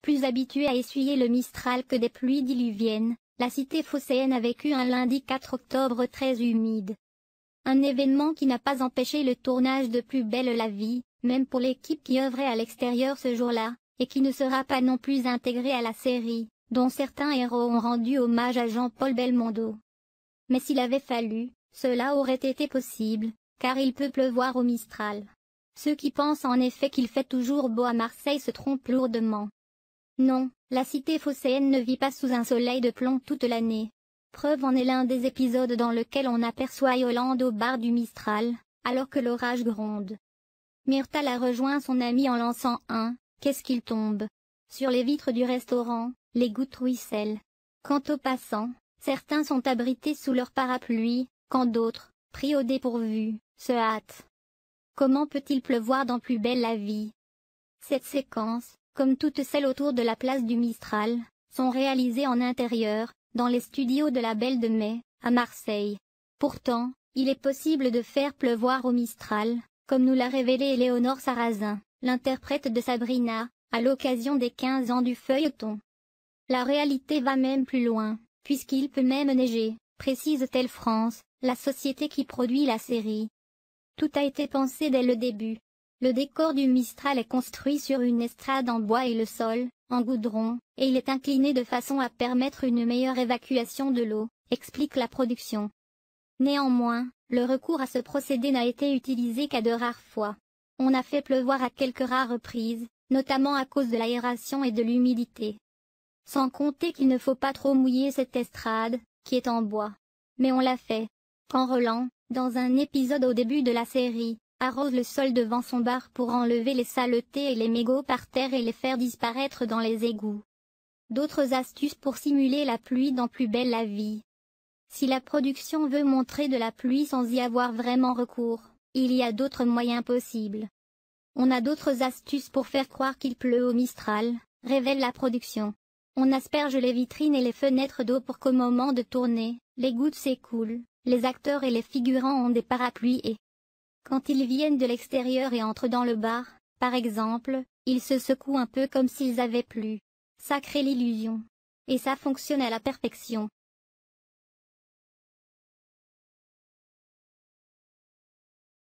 Plus habituée à essuyer le Mistral que des pluies diluviennes, la cité phocéenne a vécu un lundi 4 octobre très humide. Un événement qui n'a pas empêché le tournage de Plus belle la vie, même pour l'équipe qui œuvrait à l'extérieur ce jour-là, et qui ne sera pas non plus intégrée à la série, dont certains héros ont rendu hommage à Jean-Paul Belmondo. Mais s'il avait fallu, cela aurait été possible, car il peut pleuvoir au Mistral. Ceux qui pensent en effet qu'il fait toujours beau à Marseille se trompent lourdement. Non, la cité phocéenne ne vit pas sous un soleil de plomb toute l'année. Preuve en est l'un des épisodes dans lequel on aperçoit Yolande au bar du Mistral, alors que l'orage gronde. Myrtha la rejoint son amie en lançant un « Qu'est-ce qu'il tombe ?» Sur les vitres du restaurant, les gouttes ruissellent. Quant aux passants, certains sont abrités sous leur parapluie, quand d'autres, pris au dépourvu, se hâtent. Comment peut-il pleuvoir dans Plus belle la vie? Cette séquence, comme toutes celles autour de la place du Mistral, sont réalisées en intérieur, dans les studios de la Belle de Mai, à Marseille. Pourtant, il est possible de faire pleuvoir au Mistral, comme nous l'a révélé Éléonore Sarrazin, l'interprète de Sabrina, à l'occasion des 15 ans du feuilleton. La réalité va même plus loin, puisqu'il peut même neiger, précise Telle France, la société qui produit la série. Tout a été pensé dès le début. Le décor du Mistral est construit sur une estrade en bois et le sol, en goudron, et il est incliné de façon à permettre une meilleure évacuation de l'eau, explique la production. Néanmoins, le recours à ce procédé n'a été utilisé qu'à de rares fois. On a fait pleuvoir à quelques rares reprises, notamment à cause de l'aération et de l'humidité. Sans compter qu'il ne faut pas trop mouiller cette estrade, qui est en bois. Mais on l'a fait. Quand Roland, dans un épisode au début de la série, arrose le sol devant son bar pour enlever les saletés et les mégots par terre et les faire disparaître dans les égouts. D'autres astuces pour simuler la pluie dans Plus belle la vie. Si la production veut montrer de la pluie sans y avoir vraiment recours, il y a d'autres moyens possibles. On a d'autres astuces pour faire croire qu'il pleut au Mistral, révèle la production. On asperge les vitrines et les fenêtres d'eau pour qu'au moment de tourner, les gouttes s'écoulent, les acteurs et les figurants ont des parapluies et, quand ils viennent de l'extérieur et entrent dans le bar, par exemple, ils se secouent un peu comme s'ils avaient plu. Ça crée l'illusion. Et ça fonctionne à la perfection.